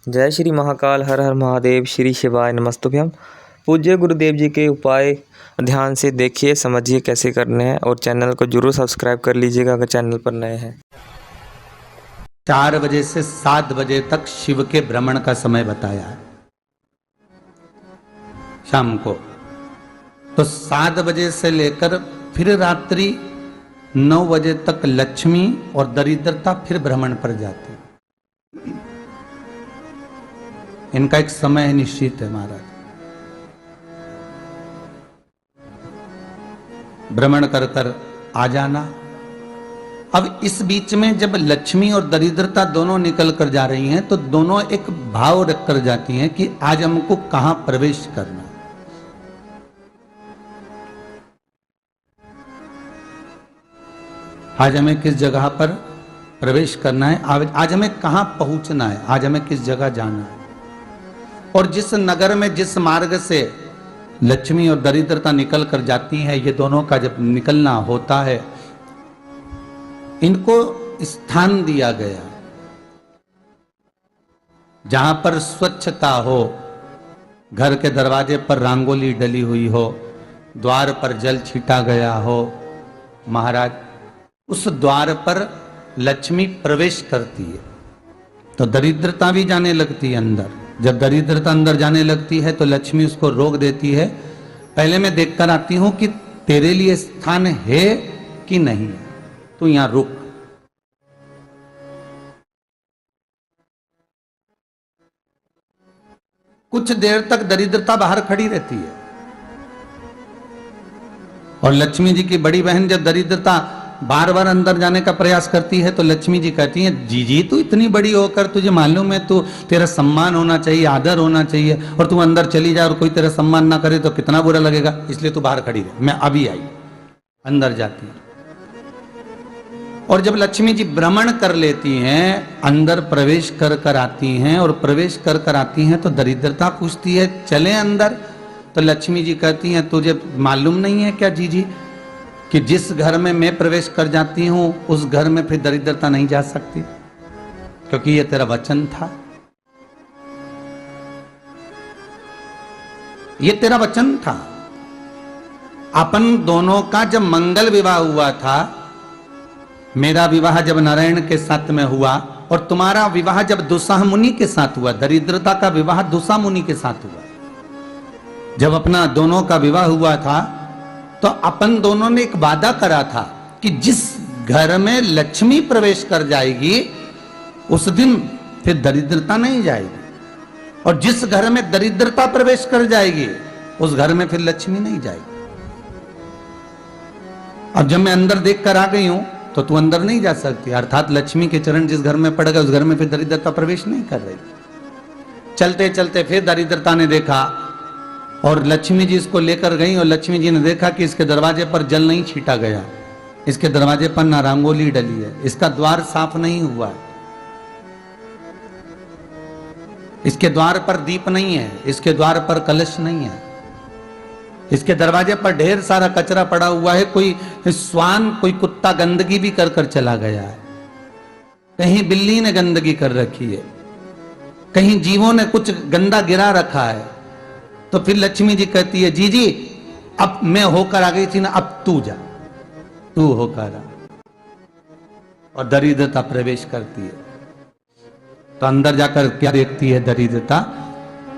जय श्री महाकाल, हर हर महादेव, श्री शिवाय नमस्तुभ्यम। पूज्य गुरुदेव जी के उपाय ध्यान से देखिए, समझिए कैसे करने हैं और चैनल को जरूर सब्सक्राइब कर लीजिएगा अगर चैनल पर नए हैं। 4 बजे से 7 बजे तक शिव के भ्रमण का समय बताया है शाम को। तो 7 बजे से लेकर फिर रात्रि 9 बजे तक लक्ष्मी और दरिद्रता फिर भ्रमण पर जाती है। इनका एक समय निश्चित है महाराज। भ्रमण कर कर आ जाना। अब इस बीच में जब लक्ष्मी और दरिद्रता दोनों निकल कर जा रही हैं तो दोनों एक भाव रख कर जाती हैं कि आज हमको कहां प्रवेश करना है। आज हमें किस जगह पर प्रवेश करना है, आज हमें कहां पहुंचना है, आज हमें किस जगह जाना है। और जिस नगर में जिस मार्ग से लक्ष्मी और दरिद्रता निकल कर जाती है, ये दोनों का जब निकलना होता है, इनको स्थान दिया गया जहां पर स्वच्छता हो, घर के दरवाजे पर रंगोली डली हुई हो, द्वार पर जल छीटा गया हो। महाराज, उस द्वार पर लक्ष्मी प्रवेश करती है तो दरिद्रता भी जाने लगती है अंदर। जब दरिद्रता अंदर जाने लगती है तो लक्ष्मी उसको रोक देती है। पहले मैं देखकर आती हूं कि तेरे लिए स्थान है कि नहीं, तू यहां रुक। कुछ देर तक दरिद्रता बाहर खड़ी रहती है और लक्ष्मी जी की बड़ी बहन जब दरिद्रता बार बार अंदर जाने का प्रयास करती है तो लक्ष्मी जी कहती हैं, जीजी तू इतनी बड़ी होकर तुझे मालूम है तू तेरा सम्मान होना चाहिए, आदर होना चाहिए, और तू अंदर चली जाए और कोई तेरा सम्मान ना करे तो कितना बुरा लगेगा, इसलिए तू बाहर खड़ी रहे। मैं अभी आई। अंदर जाती है और जब लक्ष्मी जी भ्रमण कर लेती हैं, अंदर प्रवेश कर कर आती हैं और प्रवेश कर कर आती हैं तो दरिद्रता पूछती है चले अंदर। तो लक्ष्मी जी कहती हैं, तुझे मालूम नहीं है क्या जीजी कि जिस घर में मैं प्रवेश कर जाती हूं उस घर में फिर दरिद्रता नहीं जा सकती, क्योंकि ये तेरा वचन था, ये तेरा वचन था। अपन दोनों का जब मंगल विवाह हुआ था, मेरा विवाह जब नारायण के साथ में हुआ और तुम्हारा विवाह जब दुस्साह मुनि के साथ हुआ, दरिद्रता का विवाह दुस्साह मुनि के साथ हुआ। जब अपना दोनों का विवाह हुआ था तो अपन दोनों ने एक वादा करा था कि जिस घर में लक्ष्मी प्रवेश कर जाएगी उस दिन फिर दरिद्रता नहीं जाएगी, और जिस घर में दरिद्रता प्रवेश कर जाएगी उस घर में फिर लक्ष्मी नहीं जाएगी। अब जब मैं अंदर देख कर आ गई हूं तो तू अंदर नहीं जा सकती, अर्थात लक्ष्मी के चरण जिस घर में पड़ गए उस घर में फिर दरिद्रता प्रवेश नहीं कर रही। चलते चलते फिर दरिद्रता ने देखा और लक्ष्मी जी इसको लेकर गई और लक्ष्मी जी ने देखा कि इसके दरवाजे पर जल नहीं छीटा गया, इसके दरवाजे पर ना रंगोली डली है, इसका द्वार साफ नहीं हुआ है, इसके द्वार पर दीप नहीं है, इसके द्वार पर कलश नहीं है, इसके दरवाजे पर ढेर सारा कचरा पड़ा हुआ है, कोई श्वान कोई कुत्ता गंदगी भी कर कर चला गया है, कहीं बिल्ली ने गंदगी कर रखी है, कहीं जीवों ने कुछ गंदा गिरा रखा है। तो फिर लक्ष्मी जी कहती है, जी जी अब मैं होकर आ गई थी ना, अब तू जा, तू होकर आ। और दरिद्रता प्रवेश करती है तो अंदर जाकर क्या देखती है दरिद्रता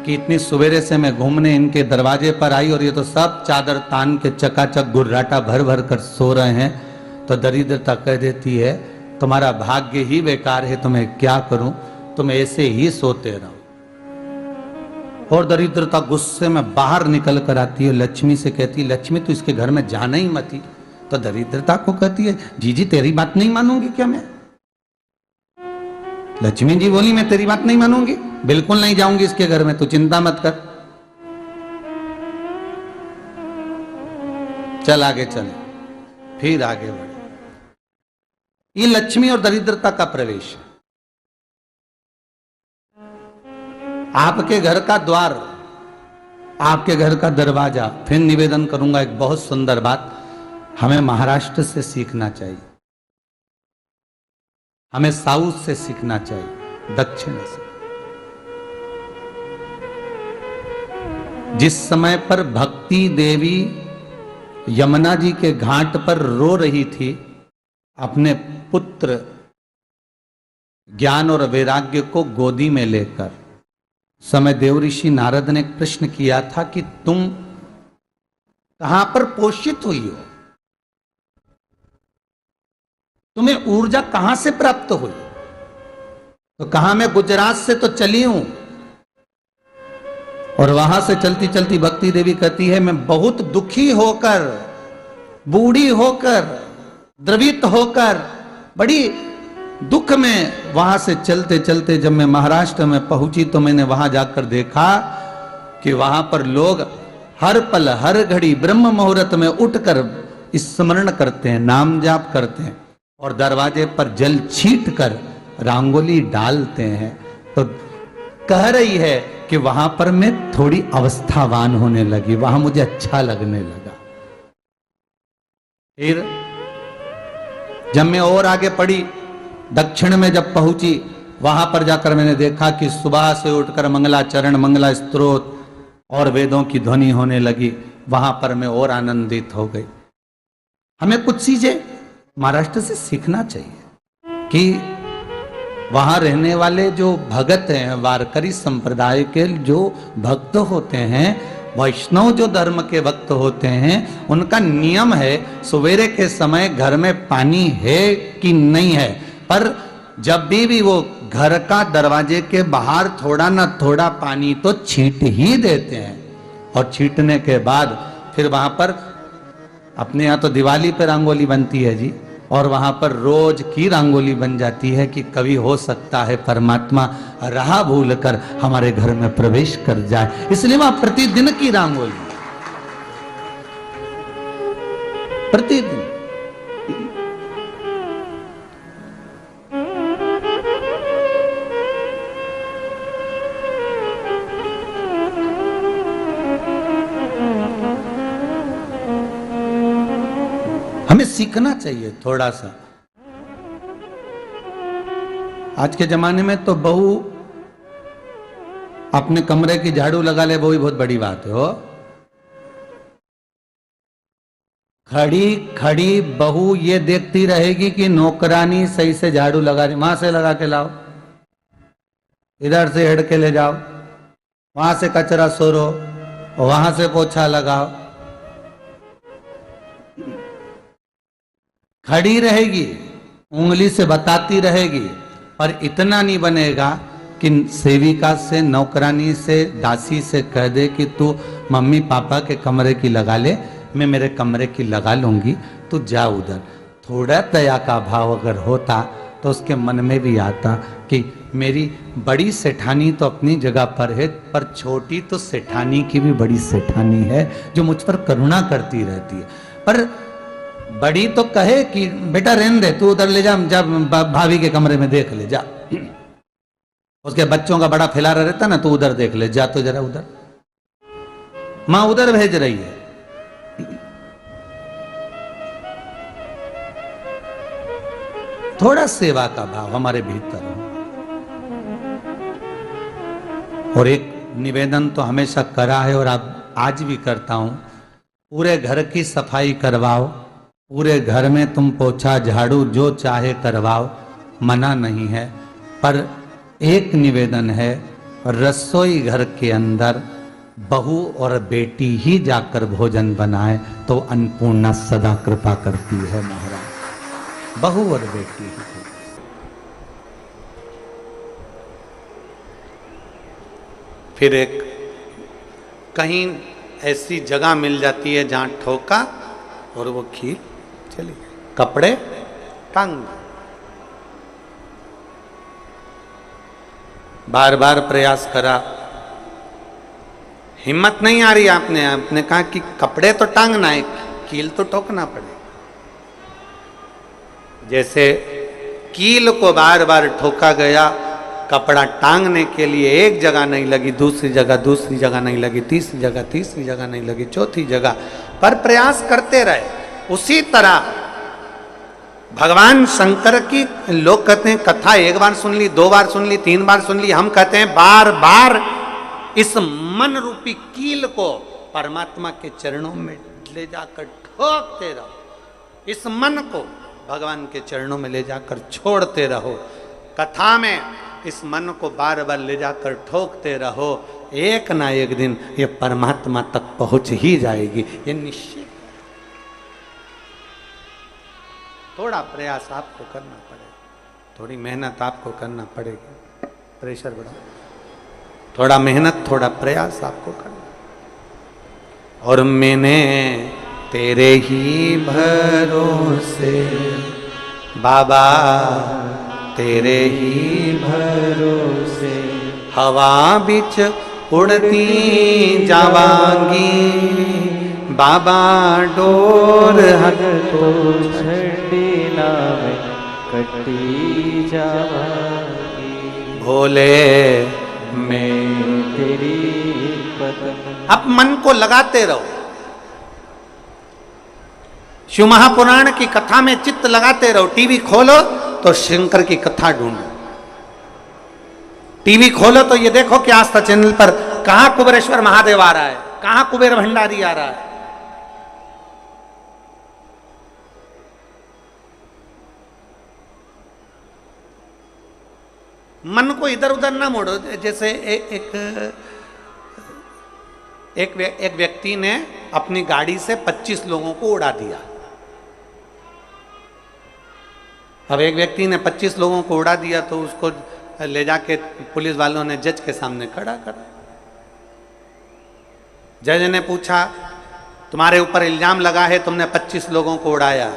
कि इतनी सवेरे से मैं घूमने इनके दरवाजे पर आई और ये तो सब चादर तान के चकाचक गुर्राटा भर भर कर सो रहे हैं। तो दरिद्रता कह देती है, तुम्हारा भाग्य ही बेकार है, तो मैं क्या करूं, तुम ऐसे ही सोते रहो। और दरिद्रता गुस्से में बाहर निकल कर आती है, लक्ष्मी से कहती है, लक्ष्मी तू इसके घर में जाना ही मत। तो दरिद्रता को कहती है, जीजी तेरी बात नहीं मानूंगी क्या मैं? लक्ष्मी जी बोली, मैं तेरी बात नहीं मानूंगी, बिल्कुल नहीं जाऊंगी इसके घर में, तू चिंता मत कर, चल आगे चले। फिर आगे बढ़े। ये लक्ष्मी और दरिद्रता का प्रवेश है। आपके घर का द्वार, आपके घर का दरवाजा। फिर निवेदन करूंगा एक बहुत सुंदर बात हमें महाराष्ट्र से सीखना चाहिए, हमें साउथ से सीखना चाहिए, दक्षिण से। जिस समय पर भक्ति देवी यमुना जी के घाट पर रो रही थी अपने पुत्र ज्ञान और वैराग्य को गोदी में लेकर, समय देव ऋषि नारद ने प्रश्न किया था कि तुम कहां पर पोषित हुई हो, तुम्हें ऊर्जा कहां से प्राप्त हुई? तो कहा मैं गुजरात से तो चली हूं। और वहां से चलती चलती भक्ति देवी कहती है मैं बहुत दुखी होकर, बूढ़ी होकर, द्रवित होकर, बड़ी दुख में वहां से चलते चलते जब मैं महाराष्ट्र में पहुंची तो मैंने वहां जाकर देखा कि वहां पर लोग हर पल हर घड़ी ब्रह्म मुहूर्त में उठकर स्मरण करते हैं, नाम जाप करते हैं और दरवाजे पर जल छीट कर रंगोली डालते हैं। तो कह रही है कि वहां पर मैं थोड़ी अवस्थावान होने लगी, वहां मुझे अच्छा लगने लगा। फिर जब मैं और आगे पढ़ी, दक्षिण में जब पहुंची, वहां पर जाकर मैंने देखा कि सुबह से उठकर मंगलाचरण, मंगला स्तोत्र और वेदों की ध्वनि होने लगी। वहां पर मैं और आनंदित हो गई। हमें कुछ चीजें महाराष्ट्र से सीखना चाहिए कि वहां रहने वाले जो भगत हैं, वारकरी संप्रदाय के जो भक्त होते हैं, वैष्णव जो धर्म के भक्त होते हैं, उनका नियम है सवेरे के समय घर में पानी है कि नहीं है, पर जब भी वो घर का दरवाजे के बाहर थोड़ा ना थोड़ा पानी तो छींट ही देते हैं। और छींटने के बाद फिर वहां पर अपने यहाँ तो दिवाली पे रंगोली बनती है जी, और वहां पर रोज की रंगोली बन जाती है कि कभी हो सकता है परमात्मा राह भूल कर हमारे घर में प्रवेश कर जाए, इसलिए वहां प्रतिदिन की रंगोली, प्रतिदिन। हमें सीखना चाहिए थोड़ा सा। आज के जमाने में तो बहू अपने कमरे की झाड़ू लगा ले, वो ही बहुत बड़ी बात है। हो खड़ी खड़ी बहू ये देखती रहेगी कि नौकरानी सही से झाड़ू लगा रही, वहां से लगा के लाओ, इधर से हेड के ले जाओ, वहां से कचरा सोरो, वहां से पोछा लगाओ। खड़ी रहेगी, उंगली से बताती रहेगी, पर इतना नहीं बनेगा कि सेविका से, नौकरानी से, दासी से कह दे कि तू मम्मी पापा के कमरे की लगा ले, मैं मेरे कमरे की लगा लूंगी, तू जा उधर। थोड़ा दया का भाव अगर होता तो उसके मन में भी आता कि मेरी बड़ी सेठानी तो अपनी जगह पर है, पर छोटी तो सेठानी की भी बड़ी सेठानी है जो मुझ पर करुणा करती रहती है। पर बड़ी तो कहे कि बेटा रहने दे, तू उधर ले जा, जब भाभी के कमरे में देख ले जा, उसके बच्चों का बड़ा फैलारा रहता ना, तू उधर देख ले जा, तो जरा उधर, मां उधर भेज रही है। थोड़ा सेवा का भाव हमारे भीतर हो। और एक निवेदन तो हमेशा करा है और अब आज भी करता हूं, पूरे घर की सफाई करवाओ, पूरे घर में तुम पोछा झाड़ू जो चाहे करवाओ, मना नहीं है। पर एक निवेदन है, रसोई घर के अंदर बहू और बेटी ही जाकर भोजन बनाए तो अन्नपूर्णा सदा कृपा करती है महाराज, बहू और बेटी ही। फिर एक कहीं ऐसी जगह मिल जाती है जहां ठोका और वो खीर चली, कपड़े टांग, बार बार प्रयास करा, हिम्मत नहीं आ रही। आपने कहा कि कपड़े तो टांगना है, कील तो ठोकना पड़े। जैसे कील को बार बार ठोका गया, कपड़ा टांगने के लिए एक जगह नहीं लगी, दूसरी जगह नहीं लगी, तीसरी जगह नहीं लगी, चौथी जगह पर प्रयास करते रहे। उसी तरह भगवान शंकर की, लोग कहते हैं कथा एक बार सुन ली, 2 बार सुन ली, 3 बार सुन ली, हम कहते हैं बार बार इस मन रूपी कील को परमात्मा के चरणों में ले जाकर ठोकते रहो। इस मन को भगवान के चरणों में ले जाकर छोड़ते रहो। कथा में इस मन को बार बार ले जाकर ठोकते रहो, एक ना एक दिन ये परमात्मा तक पहुंच ही जाएगी, ये निश्चित। थोड़ा प्रयास आपको करना पड़ेगा, थोड़ी मेहनत आपको करना पड़ेगी। प्रेशर बढ़ा, थोड़ा मेहनत, थोड़ा प्रयास आपको करना। और मैंने तेरे ही भरोसे बाबा, तेरे ही भरोसे हवा बिच उड़ती जावांगी बाबा, डोर हट तो छड़ी नावे कटी जावांगी, भोले मैं तेरी कदम। अब मन को लगाते रहो। शिव महापुराण की कथा में चित्त लगाते रहो। टीवी खोलो तो शंकर की कथा ढूंढो। टीवी खोलो तो ये देखो कि आस्था चैनल पर कहां कुबेरेश्वर महादेव आ रहा है, कहां कुबेर भंडारी आ रहा है। मन को इधर उधर ना मोड़ो। जैसे एक व्यक्ति ने अपनी गाड़ी से 25 लोगों को उड़ा दिया। अब एक व्यक्ति ने 25 लोगों को उड़ा दिया तो उसको ले जाके पुलिस वालों ने जज के सामने खड़ा करा। जज ने पूछा, तुम्हारे ऊपर इल्जाम लगा है तुमने 25 लोगों को उड़ाया।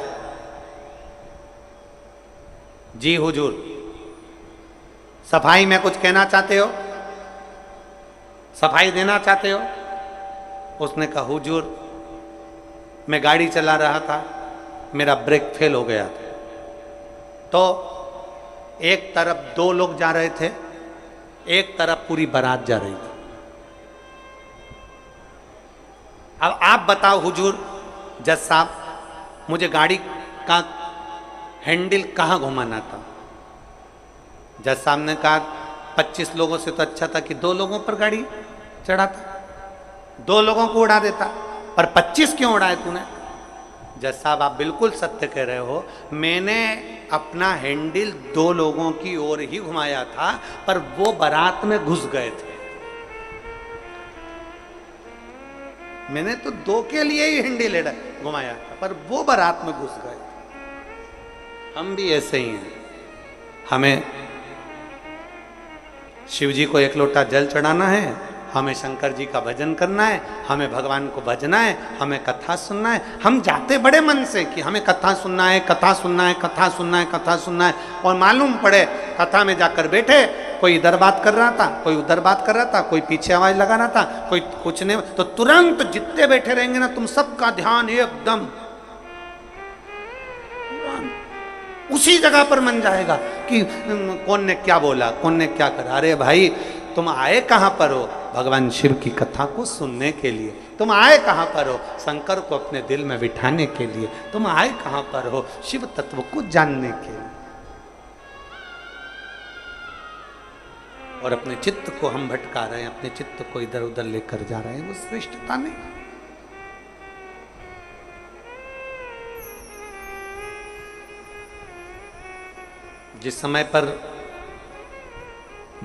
जी हुजूर, सफाई में कुछ कहना चाहते हो, सफाई देना चाहते हो? उसने कहा, हुजूर मैं गाड़ी चला रहा था, मेरा ब्रेक फेल हो गया था, तो एक तरफ 2 लोग जा रहे थे, एक तरफ पूरी बारात जा रही थी। अब आप बताओ हुजूर, जज साहब, मुझे गाड़ी का हैंडल कहाँ घुमाना था? जज साहब ने कहा, 25 लोगों से तो अच्छा था कि 2 लोगों पर गाड़ी चढ़ाता, 2 लोगों को उड़ा देता, पर 25 क्यों उड़ाए तूने? जज साहब, आप बिल्कुल सत्य कह रहे हो। मैंने अपना हैंडल 2 लोगों की ओर ही घुमाया था, पर वो बारात में घुस गए थे। मैंने तो 2 के लिए ही हैंडल घुमाया था, पर वो बारात में घुस गए। हम भी ऐसे ही हैं। हमें शिव जी को 1 लोटा जल चढ़ाना है, हमें शंकर जी का भजन करना है, हमें भगवान को भजना है, हमें कथा सुनना है। हम जाते बड़े मन से कि हमें कथा सुनना है, कथा सुनना है, कथा सुनना है, कथा सुनना है, और मालूम पड़े कथा में जाकर बैठे, कोई इधर बात कर रहा था, कोई उधर बात कर रहा था, कोई पीछे आवाज लगा रहा था, कोई कुछ नहीं, तो तुरंत जितने बैठे रहेंगे ना, तुम सबका ध्यान एकदम उसी जगह पर मन जाएगा कि कौन ने क्या बोला, कौन ने क्या करा। अरे भाई, तुम आए कहां पर हो? भगवान शिव की कथा को सुनने के लिए। तुम आए कहां पर हो? शंकर को अपने दिल में बिठाने के लिए। तुम आए कहां पर हो? शिव तत्व को जानने के लिए। और अपने चित्त को हम भटका रहे हैं, अपने चित्त को इधर उधर लेकर जा रहे हैं, वो श्रेष्ठता नहीं। जिस समय पर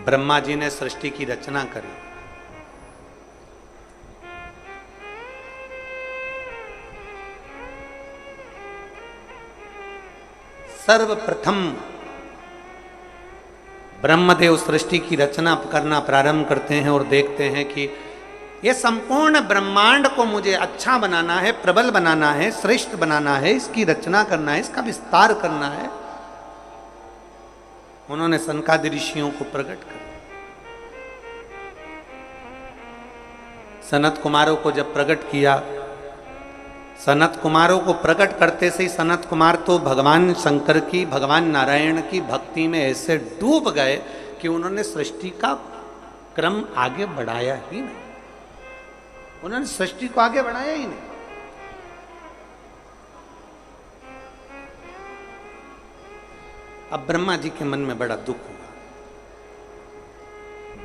ब्रह्मा जी ने सृष्टि की रचना करी, सर्वप्रथम ब्रह्मदेव सृष्टि की रचना करना प्रारंभ करते हैं और देखते हैं कि ये संपूर्ण ब्रह्मांड को मुझे अच्छा बनाना है, प्रबल बनाना है, श्रेष्ठ बनाना है, इसकी रचना करना है, इसका विस्तार करना है। उन्होंने सनकादि ऋषियों को प्रकट कर, सनत कुमारों को जब प्रकट किया, सनत कुमारों को प्रकट करते से ही सनत कुमार तो भगवान शंकर की, भगवान नारायण की भक्ति में ऐसे डूब गए कि उन्होंने सृष्टि का क्रम आगे बढ़ाया ही नहीं। उन्होंने सृष्टि को आगे बढ़ाया ही नहीं। अब ब्रह्मा जी के मन में बड़ा दुख हुआ।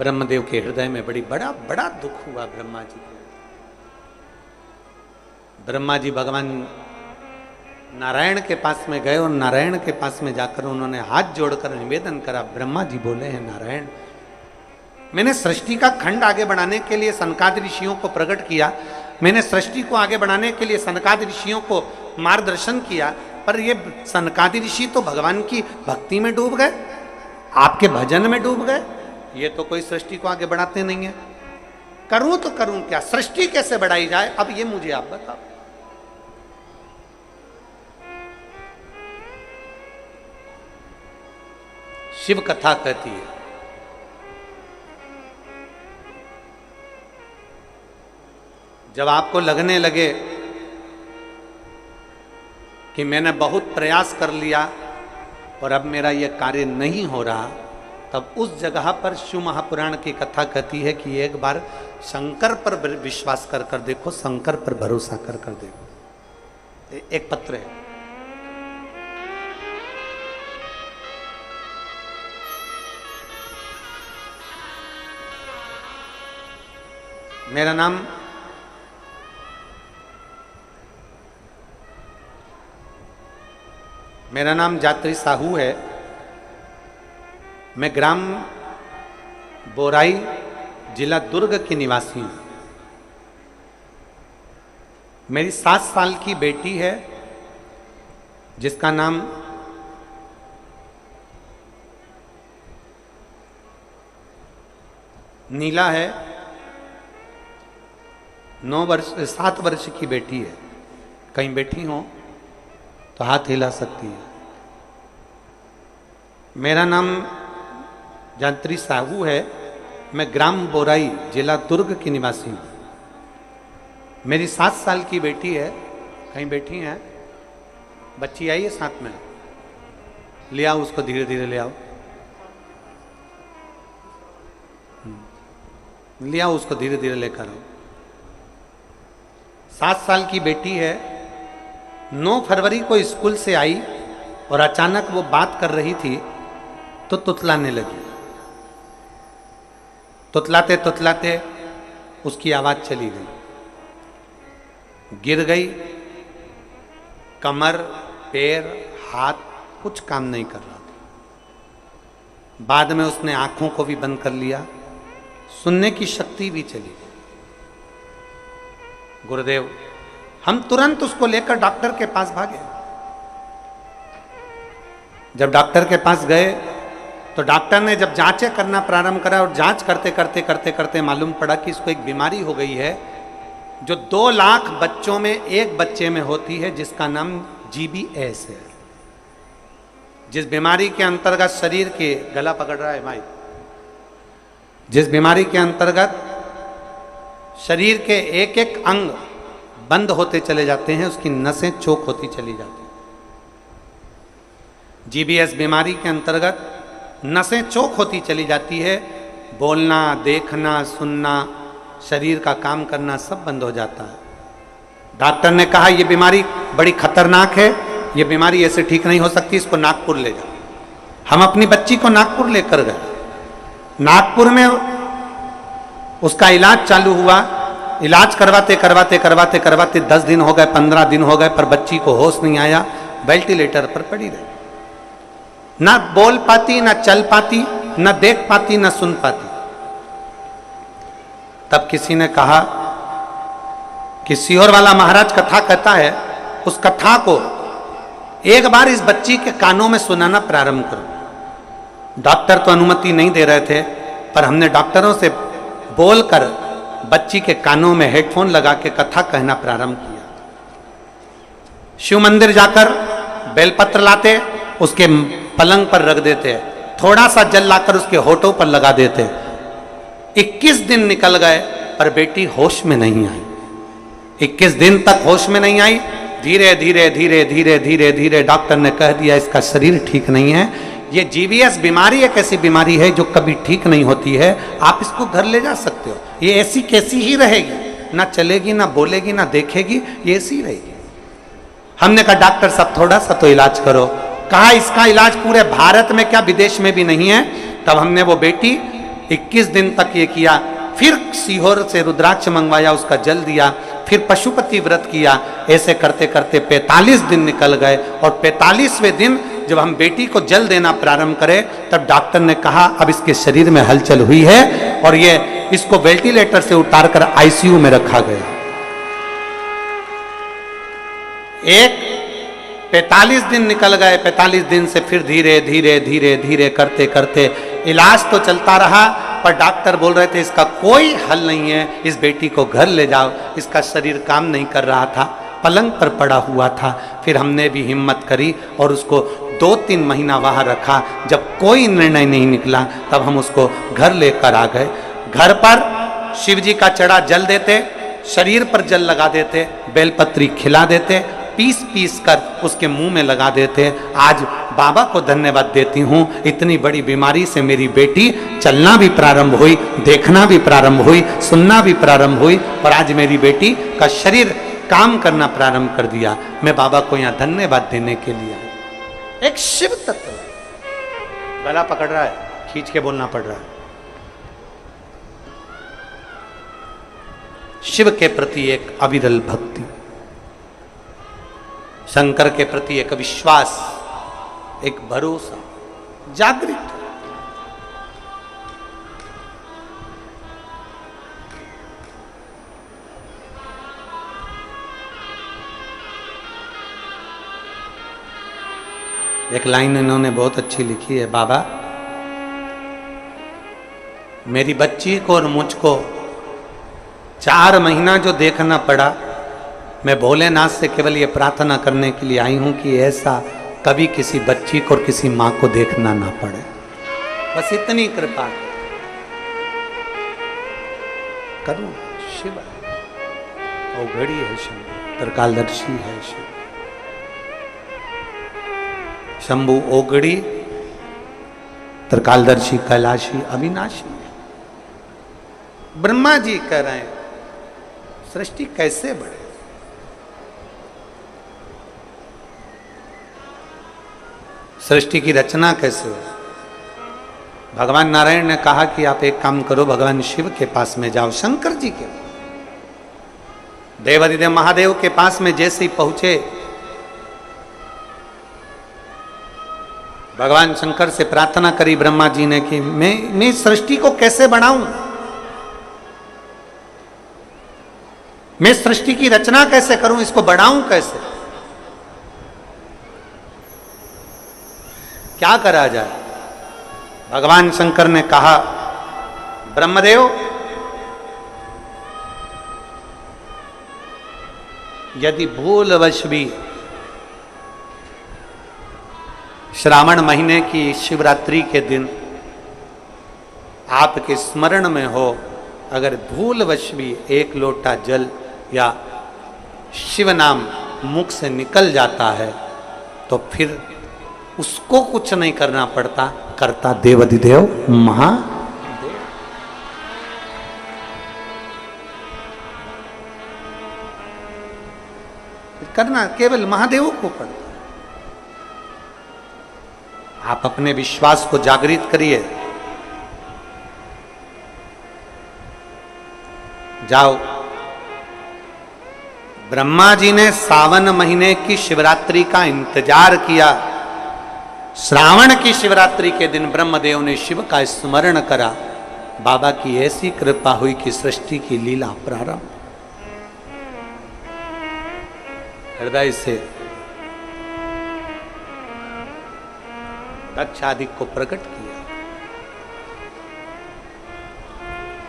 ब्रह्मदेव के हृदय में बड़ा बड़ा दुख हुआ ब्रह्मा जी को। ब्रह्मा जी भगवान नारायण के पास में गए और नारायण के पास में जाकर उन्होंने हाथ जोड़कर निवेदन करा। ब्रह्मा जी बोले हैं, नारायण, मैंने सृष्टि का खंड आगे बढ़ाने के लिए सनकादि ऋषियों को प्रकट किया, मैंने सृष्टि को आगे बढ़ाने के लिए सनकादि ऋषियों को मार्गदर्शन किया, पर ये सनकादि ऋषि तो भगवान की भक्ति में डूब गए, आपके भजन में डूब गए, ये तो कोई सृष्टि को आगे बढ़ाते नहीं है। करूं तो करूं क्या, सृष्टि कैसे बढ़ाई जाए, अब ये मुझे आप बताओ। शिव कथा कहती है, जब आपको लगने लगे कि मैंने बहुत प्रयास कर लिया और अब मेरा यह कार्य नहीं हो रहा, तब उस जगह पर शिव महापुराण की कथा कहती है कि एक बार शंकर पर विश्वास कर देखो, शंकर पर भरोसा कर देखो। एक पत्र है, मेरा नाम जात्री साहू है। मैं ग्राम बोराई, जिला दुर्ग की निवासी हूँ। मेरी 7 साल की बेटी है जिसका नाम नीला है। 7 वर्ष की बेटी है। कहीं बैठी हो तो हाथ हिला सकती है। मेरा नाम जात्री साहू है। मैं ग्राम बोराई, जिला दुर्ग की निवासी हूँ। मेरी 7 साल की बेटी है। कहीं बैठी हैं? बच्ची आई है साथ में, ले आओ उसको, धीरे धीरे ले आओ, ले आओ उसको, धीरे धीरे लेकर आओ। 7 साल की बेटी है। 9 फरवरी को स्कूल से आई और अचानक वो बात कर रही थी तो तुतलाने लगी। तुतलाते तुतलाते उसकी आवाज चली गई, गिर गई। कमर, पैर, हाथ कुछ काम नहीं कर रहा था। बाद में उसने आंखों को भी बंद कर लिया, सुनने की शक्ति भी चली गई। गुरुदेव, हम तुरंत उसको लेकर डॉक्टर के पास भागे। जब डॉक्टर के पास गए तो डॉक्टर ने जब जांचें करना प्रारंभ करा और जांच करते करते करते करते मालूम पड़ा कि इसको एक बीमारी हो गई है जो 2 लाख बच्चों में एक बच्चे में होती है, जिसका नाम GBS है। जिस बीमारी के अंतर्गत शरीर के, गला पकड़ रहा है भाई, जिस बीमारी के अंतर्गत शरीर के एक एक अंग बंद होते चले जाते हैं, उसकी नसें चोक होती चली जाती हैं। GBS बीमारी के अंतर्गत नसें चोक होती चली जाती है। बोलना, देखना, सुनना, शरीर का काम करना सब बंद हो जाता है। डॉक्टर ने कहा यह बीमारी बड़ी खतरनाक है, यह बीमारी ऐसे ठीक नहीं हो सकती, इसको नागपुर ले जाओ। हम अपनी बच्ची को नागपुर लेकर गए। नागपुर में उसका इलाज चालू हुआ। इलाज करवाते करवाते करवाते करवाते 10 दिन हो गए, 15 दिन हो गए, पर बच्ची को होश नहीं आया। वेंटिलेटर पर पड़ी रही, ना बोल पाती, ना चल पाती, ना देख पाती, ना सुन पाती। तब किसी ने कहा कि सीहोर वाला महाराज कथा कहता है, उस कथा को एक बार इस बच्ची के कानों में सुनाना प्रारंभ करो। डॉक्टर तो अनुमति नहीं दे रहे थे, पर हमने डॉक्टरों से बोलकर बच्ची के कानों में हेडफोन लगा के कथा कहना प्रारंभ किया। शिव मंदिर जाकर बेलपत्र लाते, उसके पलंग पर रख देते, थोड़ा सा जल लाकर उसके होठों पर लगा देते। 21 दिन निकल गए पर बेटी होश में नहीं आई। 21 दिन तक होश में नहीं आई। धीरे धीरे धीरे धीरे धीरे धीरे डॉक्टर ने कह दिया इसका शरीर ठीक नहीं है। ये GBS बीमारी एक ऐसी बीमारी है जो कभी ठीक नहीं होती है, आप इसको घर ले जा सकते हो, ये ऐसी कैसी ही रहेगी, ना चलेगी, ना बोलेगी, ना देखेगी, ये ऐसी रहेगी। हमने कहा डॉक्टर साहब थोड़ा सा तो इलाज करो। कहा इसका इलाज पूरे भारत में क्या विदेश में भी नहीं है। तब हमने वो बेटी 21 दिन तक ये किया, फिर सीहोर से रुद्राक्ष मंगवाया, उसका जल दिया, फिर पशुपति व्रत किया। ऐसे करते करते 45 दिन निकल गए और 45वें दिन जब हम बेटी को जल देना प्रारंभ करें तब डॉक्टर ने कहा अब इसके शरीर में हलचल हुई है और ये इसको वेंटिलेटर से उतारकर आईसीयू में रखा गया। एक 45 दिन निकल गए, 45 दिन से फिर धीरे धीरे धीरे धीरे करते करते इलाज तो चलता रहा, पर डॉक्टर बोल रहे थे इसका कोई हल नहीं है, इस बेटी को घर ले जाओ। इसका शरीर काम नहीं कर रहा था, पलंग पर पड़ा हुआ था। फिर हमने भी हिम्मत करी और उसको 2-3 महीना वहाँ रखा। जब कोई निर्णय नहीं निकला तब हम उसको घर लेकर आ गए। घर पर शिव जी का चढ़ा जल देते, शरीर पर जल लगा देते, बेलपत्री खिला देते, पीस पीस कर उसके मुंह में लगा देते। आज बाबा को धन्यवाद देती हूँ, इतनी बड़ी बीमारी से मेरी बेटी चलना भी प्रारंभ हुई, देखना भी प्रारंभ हुई, सुनना भी प्रारंभ हुई और आज मेरी बेटी का शरीर काम करना प्रारंभ कर दिया। मैं बाबा को यहाँ धन्यवाद देने के लिए आया। एक शिव तत्व गला पकड़ रहा है, खींच के बोलना पड़ रहा है। शिव के प्रति एक अविरल भक्ति, शंकर के प्रति एक विश्वास, एक भरोसा जागृत। एक लाइन इन्होंने बहुत अच्छी लिखी है, बाबा मेरी बच्ची को और मुझको 4 महीना जो देखना पड़ा, मैं भोलेनाथ से केवल ये प्रार्थना करने के लिए आई हूं कि ऐसा कभी किसी बच्ची को और किसी मां को देखना ना पड़े। बस इतनी कृपा करूं। शिव औघड़ी है, शिव त्रिकालदर्शी है, शिव शंभु औघड़ी, त्रिकालदर्शी, कैलाशी, अविनाशी। ब्रह्मा जी कह रहे हैं सृष्टि कैसे बढ़े, सृष्टि की रचना कैसे हो। भगवान नारायण ने कहा कि आप एक काम करो, भगवान शिव के पास में जाओ, शंकर जी के। देवाधिदेव महादेव के पास में जैसे ही पहुंचे, भगवान शंकर से प्रार्थना करी ब्रह्मा जी ने कि मैं सृष्टि को कैसे बढ़ाऊं, मैं सृष्टि की रचना कैसे करूं, इसको बढ़ाऊं कैसे, क्या करा जाए। भगवान शंकर ने कहा ब्रह्मदेव यदि भूलवश भी श्रावण महीने की शिवरात्रि के दिन आपके स्मरण में हो, अगर भूलवश भी एक लोटा जल या शिव नाम मुख से निकल जाता है तो फिर उसको कुछ नहीं करना पड़ता, करता देवाधिदेव महादेव। करना केवल महादेव को पड़ता। आप अपने विश्वास को जागृत करिए, जाओ। ब्रह्मा जी ने सावन महीने की शिवरात्रि का इंतजार किया। श्रावण की शिवरात्रि के दिन ब्रह्मदेव ने शिव का स्मरण करा। बाबा की ऐसी कृपा हुई कि सृष्टि की लीला प्रारंभ। हृदय से दक्ष आदि को प्रकट किया।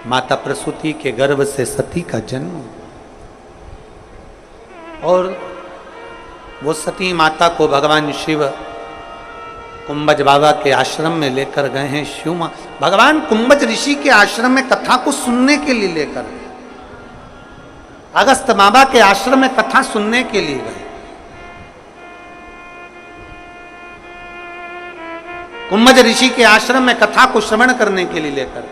माता प्रसूति के गर्भ से सती का जन्म, और वो सती माता को भगवान शिव कुंभज बाबा के आश्रम में लेकर गए हैं। शिव मां भगवान कुंभज ऋषि के आश्रम में कथा को सुनने के लिए लेकर गए। अगस्त बाबा के आश्रम में कथा सुनने के लिए गए। कुंभज ऋषि के आश्रम में कथा को श्रवण करने के लिए लेकर।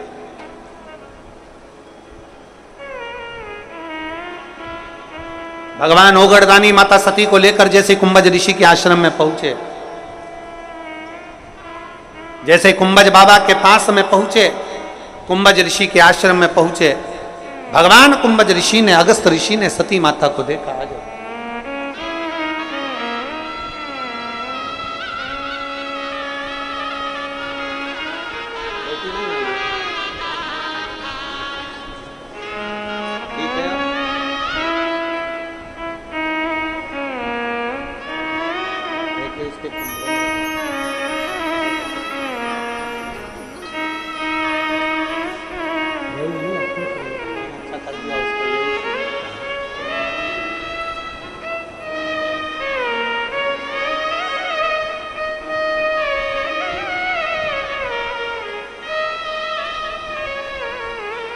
भगवान ओगड़दानी माता सती को लेकर जैसे कुंभज ऋषि के आश्रम में पहुंचे, जैसे कुंभज बाबा के पास में पहुंचे कुंभज ऋषि के आश्रम में पहुंचे। भगवान कुंभज ऋषि ने, अगस्त ऋषि ने सती माता को देखा। आ जाओ।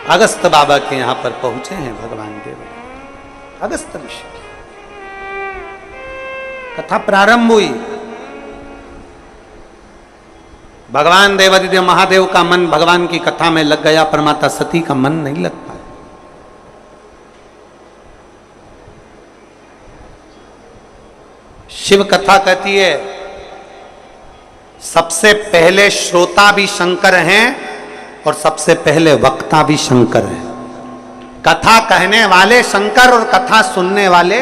अगस्त बाबा के यहां पर पहुंचे हैं भगवान देव। अगस्त ऋषि कथा प्रारंभ हुई। भगवान देवादिदेव महादेव का मन भगवान की कथा में लग गया, पर माता सती का मन नहीं लग पाया। शिव कथा कहती है सबसे पहले श्रोता भी शंकर हैं और सबसे पहले वक्ता भी शंकर है। कथा कहने वाले शंकर और कथा सुनने वाले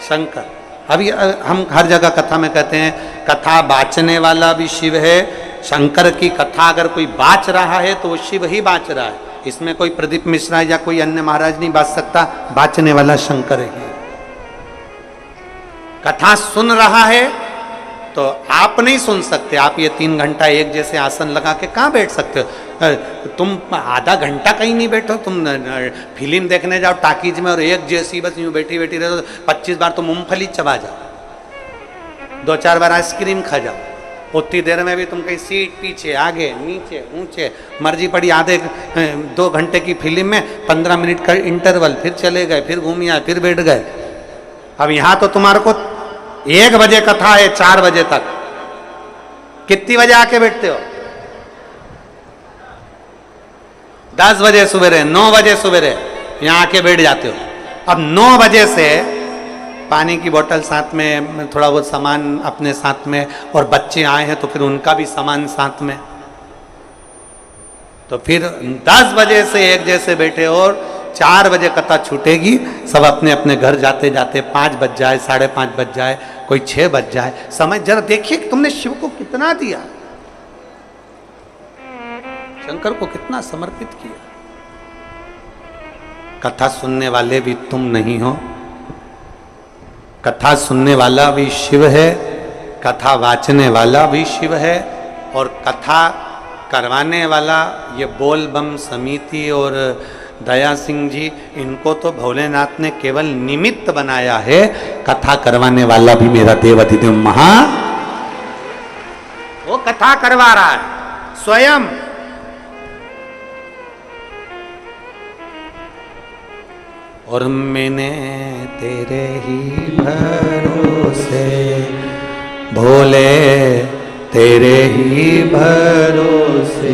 शंकर। अभी हम हर जगह कथा में कहते हैं कथा बाचने वाला भी शिव है। शंकर की कथा अगर कोई बाच रहा है तो वो शिव ही बाच रहा है। इसमें कोई प्रदीप मिश्रा या कोई अन्य महाराज नहीं बाच सकता, बाचने वाला शंकर है। कथा सुन रहा है तो आप नहीं सुन सकते। आप ये 3 घंटा एक जैसे आसन लगा के कहाँ बैठ सकते हो? तुम आधा घंटा कहीं नहीं बैठो। तुम फिल्म देखने जाओ टाकीज में और एक जैसी बस यूं बैठी बैठी रहो, 25 बार तो मूंगफली चबा जाओ, 2-4 बार आइसक्रीम खा जाओ। उतनी देर में भी तुम कहीं सीट पीछे आगे नीचे ऊंचे मर्जी पड़ी। आधे 2 घंटे की फिल्म में 15 मिनट का इंटरवल, फिर चले गए, फिर घूम आए, फिर बैठ गए। अब यहाँ तो तुम्हारे को 1 बजे कथा है, 4 बजे तक। कितनी बजे आके बैठते हो? 10 बजे सवेरे, 9 बजे सवेरे यहाँ आके बैठ जाते हो। अब 9 बजे से पानी की बोतल साथ में, थोड़ा बहुत सामान अपने साथ में, और बच्चे आए हैं तो फिर उनका भी सामान साथ में। तो फिर 10 बजे से 1 जैसे बैठे और 4 बजे कथा छूटेगी। सब अपने अपने घर जाते जाते 5 बज जाए, 5:30 बज जाए, कोई 6 बज जाए। समय जरा देखिए कि तुमने शिव को कितना दिया, शंकर को कितना समर्पित किया। कथा सुनने वाले भी तुम नहीं हो। कथा सुनने वाला भी शिव है, कथा वाचने वाला भी शिव है, और कथा करवाने वाला ये बोल बम समिति और दया सिंह जी, इनको तो भोलेनाथ ने केवल निमित्त बनाया है। कथा करवाने वाला भी मेरा देवाधिदेव महा, वो कथा करवा रहा है स्वयं। और मैंने तेरे ही भरोसे भोले, तेरे ही भरोसे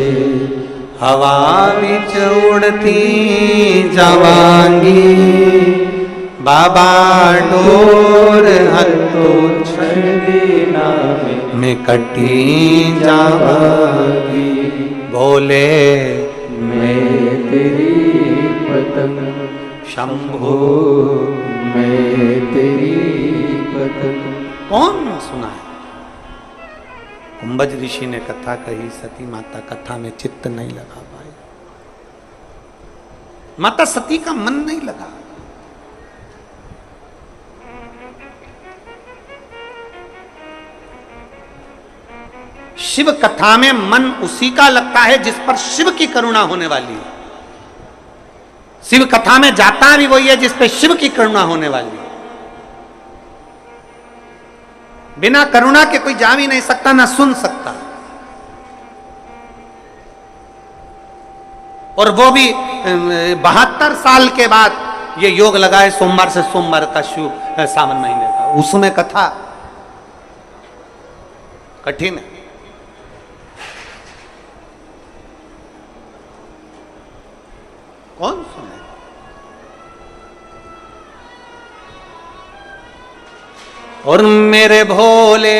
हवा बिच उड़ती जावांगी। बाबा डोर हथो छड़ देना मैं कटी जावांगी। भोले मैं तेरी पतंग, शंभो मैं तेरी पतंग। कौन सुना है? कुंभज ऋषि ने कथा कही, सती माता कथा में चित्त नहीं लगा पाई। माता सती का मन नहीं लगा। शिव कथा में मन उसी का लगता है जिस पर शिव की करुणा होने वाली है। शिव कथा में जाता भी वही है जिस पे शिव की करुणा होने वाली है। बिना करुणा के कोई जा भी नहीं सकता, ना सुन सकता। और वो भी 72 साल के बाद ये योग लगा है सोमवार से सोमवार का शुभ सावन महीने का। उसमें कथा कठिन है। कौन सुने? और मेरे भोले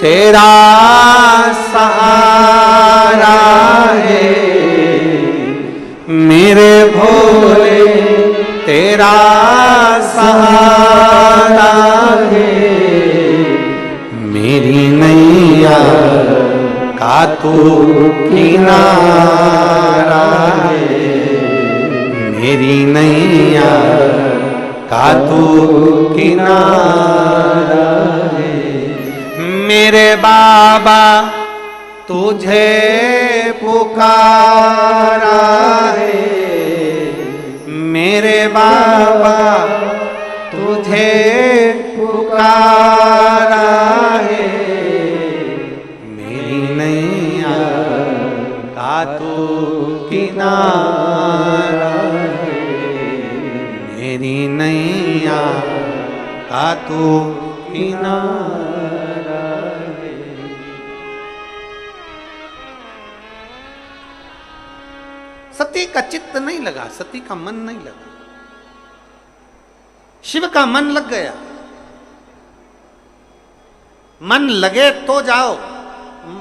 तेरा सहारा है, मेरे भोले तेरा सहारा है, मेरी नैया का तू किनारा है, मेरी नैया का तू किनारा है। मेरे बाबा तुझे पुकारा है, मेरे बाबा तुझे पुकारा है, मेरी नैया का तू किनारा है, मेरी नैया का तू किनारा है। सती का चित्त नहीं लगा, सती का मन नहीं लगा, शिव का मन लग गया। मन लगे तो जाओ,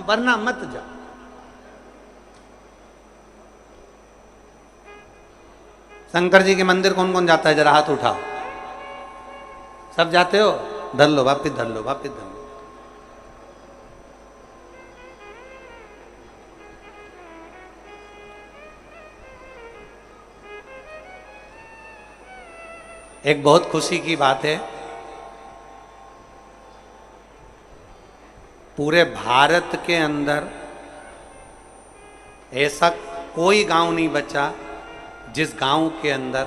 वरना मत जाओ। शंकर जी के मंदिर कौन कौन जाता है, जरा हाथ उठाओ। सब जाते हो? धर लो, वापिस धर लो, वापिस धर लो। एक बहुत खुशी की बात है, पूरे भारत के अंदर ऐसा कोई गांव नहीं बचा जिस गांव के अंदर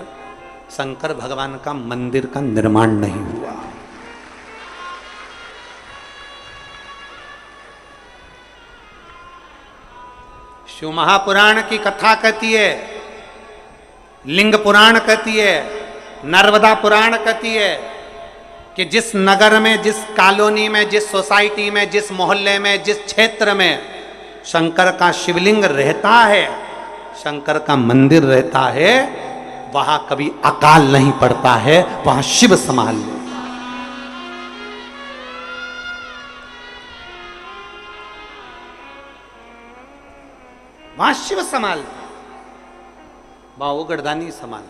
शंकर भगवान का मंदिर का निर्माण नहीं हुआ। शिव महापुराण की कथा कहती है, लिंग पुराण कहती है, नर्मदा पुराण कहती है कि जिस नगर में, जिस कॉलोनी में, जिस सोसाइटी में, जिस मोहल्ले में, जिस क्षेत्र में शंकर का शिवलिंग रहता है, शंकर का मंदिर रहता है, वहां कभी अकाल नहीं पड़ता है, वहां शिव संभाल ले। वहां शिव संभाल, वहां उगड़दानी संभाल।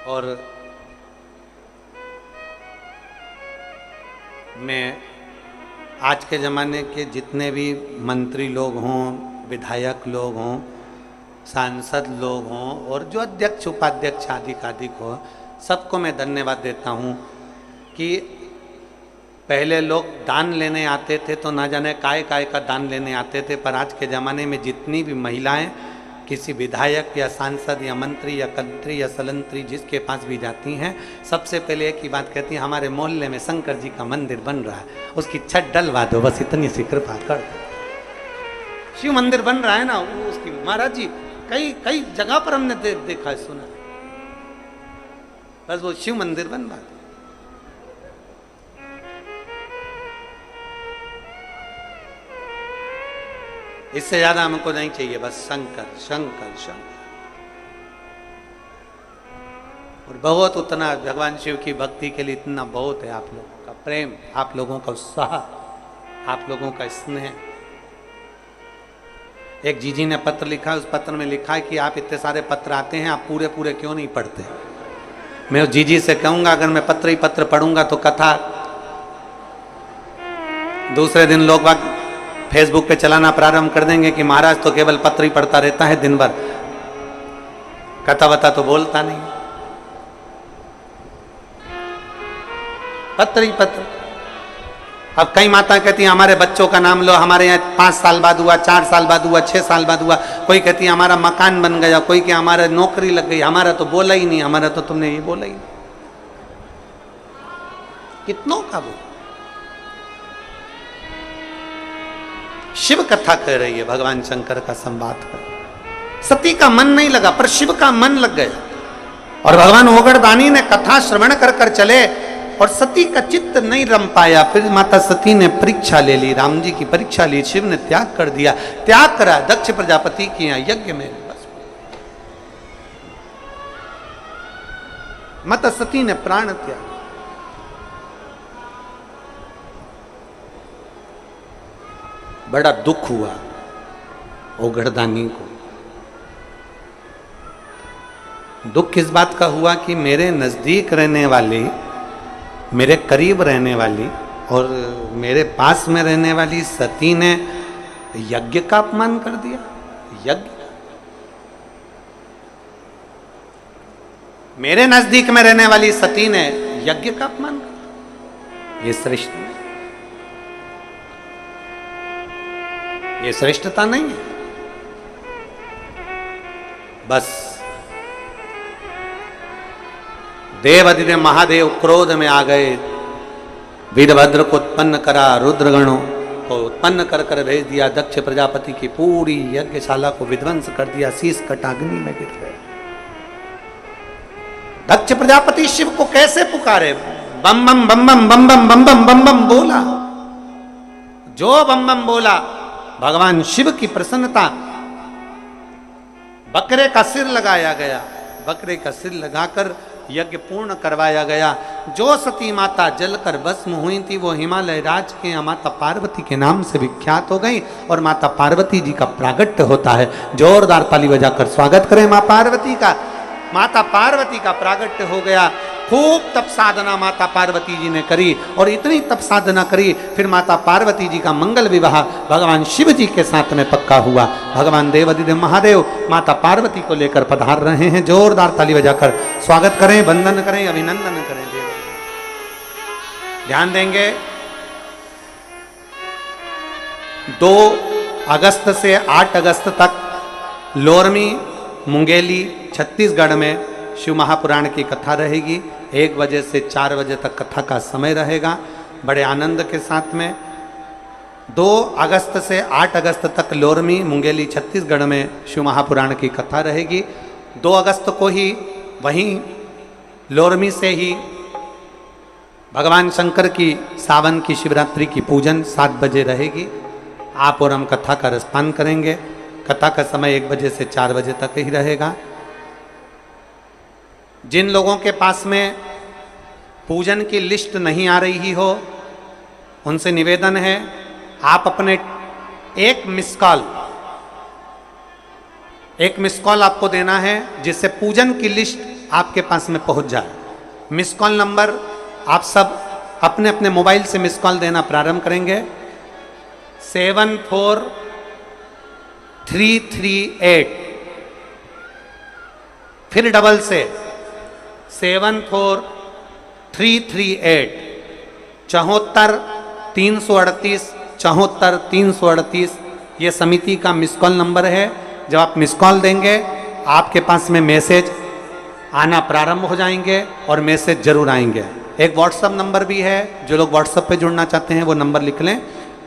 और मैं आज के ज़माने के जितने भी मंत्री लोग हों, विधायक लोग हों, सांसद लोग हों, और जो अध्यक्ष उपाध्यक्ष आदि हो, सबको मैं धन्यवाद देता हूं कि पहले लोग दान लेने आते थे तो ना जाने काय का दान लेने आते थे, पर आज के ज़माने में जितनी भी महिलाएं किसी विधायक या सांसद या मंत्री या कंत्री या सलंत्री जिसके पास भी जाती हैं, सबसे पहले एक ही बात कहती हैं, हमारे मोहल्ले में शंकर जी का मंदिर बन रहा है, उसकी छत डलवा दो, बस इतनी सी कृपा कर दो। शिव मंदिर बन रहा है ना, वो उसकी महाराज जी कई जगह पर हमने देखा है, सुना, बस वो शिव मंदिर बन रहा है। इससे ज्यादा हमको नहीं चाहिए, बस शंकर शंकर शंकर। और बहुत उतना भगवान शिव की भक्ति के लिए इतना बहुत है, आप लोगों का प्रेम, आप लोगों का उत्साह, आप लोगों का स्नेह। एक जीजी ने पत्र लिखा, उस पत्र में लिखा है कि आप इतने सारे पत्र आते हैं, आप पूरे पूरे क्यों नहीं पढ़ते। मैं उस जीजी से कहूंगा, अगर मैं पत्र ही पत्र पढ़ूंगा तो कथा दूसरे दिन लोग फेसबुक पे चलाना प्रारंभ कर देंगे कि महाराज तो केवल पत्र ही पढ़ता रहता है दिन भर, कथा वथा तो बोलता नहीं। पत्र ही पत्र। अब कई माता कहती हैं हमारे बच्चों का नाम लो, हमारे यहाँ 5 साल बाद हुआ, 4 साल बाद हुआ, 6 साल बाद हुआ। कोई कहती है हमारा मकान बन गया, कोई कि हमारा नौकरी लग गई, हमारा तो बोला ही नहीं, हमारा तो तुमने ये बोला ही नहीं। कितनों का वो शिव कथा कह रही है, भगवान शंकर का संवाद कर। सती का मन नहीं लगा, पर शिव का मन लग गया। और भगवान ओगड़दानी ने कथा श्रवण कर कर चले और सती का चित्त नहीं रम पाया। फिर माता सती ने परीक्षा ले ली, राम जी की परीक्षा ली। शिव ने त्याग कर दिया, त्याग करा दक्ष प्रजापति के यहाँ यज्ञ में। बस मत सती ने प्राण त्याग। बड़ा दुख हुआ ओगढ़दानी को। दुख इस बात का हुआ कि मेरे नजदीक रहने वाली, मेरे करीब रहने वाली और मेरे पास में रहने वाली सती ने यज्ञ का अपमान कर दिया। यज्ञ, मेरे नजदीक में रहने वाली सती ने यज्ञ का अपमान कर दिया। ये श्रेष्ठ नहीं, ये श्रेष्ठता नहीं है। बस देवादिदेव महादेव क्रोध में आ गए, वीरभद्र को उत्पन्न करा, रुद्रगणों को उत्पन्न कर कर भेज दिया। दक्ष प्रजापति की पूरी यज्ञशाला को विध्वंस कर दिया, शीश कट अग्नि में गिर गए। दक्ष प्रजापति शिव को कैसे पुकारे? बम बम बम बम बम बम बम बम बम बम बोला। जो बम बम बोला, भगवान शिव की प्रसन्नता, बकरे का सिर लगाया गया। बकरे का सिर लगाकर यज्ञ पूर्ण करवाया गया। जो सती माता जलकर भस्म हुई थी वो हिमालय राज के यहाँ माता पार्वती के नाम से विख्यात हो गई और माता पार्वती जी का प्रागट्य होता है। जोरदार ताली बजाकर स्वागत करें मां पार्वती का। माता पार्वती का प्रागट्य हो गया। खूब तप साधना माता पार्वती जी ने करी और इतनी तप साधना करी, फिर माता पार्वती जी का मंगल विवाह भगवान शिव जी के साथ में पक्का हुआ। भगवान देवादिदेव महादेव माता पार्वती को लेकर पधार रहे हैं। जोरदार ताली बजाकर स्वागत करें, वंदन करें, अभिनंदन करें। देव ध्यान देंगे, 2 अगस्त से 8 अगस्त तक लोरमी मुंगेली छत्तीसगढ़ में शिव महापुराण की कथा रहेगी। 1 बजे से 4 बजे तक कथा का समय रहेगा, बड़े आनंद के साथ में। 2 अगस्त से 8 अगस्त तक लोरमी मुंगेली छत्तीसगढ़ में शिव महापुराण की कथा रहेगी। 2 अगस्त को ही वहीं लोरमी से ही भगवान शंकर की सावन की शिवरात्रि की पूजन 7 बजे रहेगी। आप और हम कथा का रसपान करेंगे। कथा का समय 1 बजे से 4 बजे तक ही रहेगा। जिन लोगों के पास में पूजन की लिस्ट नहीं आ रही हो, उनसे निवेदन है आप अपने एक मिस कॉल आपको देना है जिससे पूजन की लिस्ट आपके पास में पहुंच जाए। मिस कॉल नंबर आप सब अपने अपने मोबाइल से मिस कॉल देना प्रारंभ करेंगे। 74338, फिर डबल से 74338 74 338 74 338, ये समिति का मिस कॉल नंबर है। जब आप मिस कॉल देंगे आपके पास में मैसेज आना प्रारंभ हो जाएंगे और मैसेज जरूर आएंगे। एक व्हाट्सएप नंबर भी है, जो लोग व्हाट्सएप पे जुड़ना चाहते हैं वो नंबर लिख लें,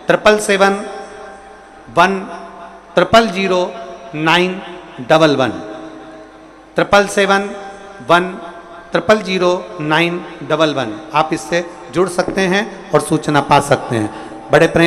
777-100-911 777-100-911। आप इससे जुड़ सकते हैं और सूचना पा सकते हैं। बड़े प्रेम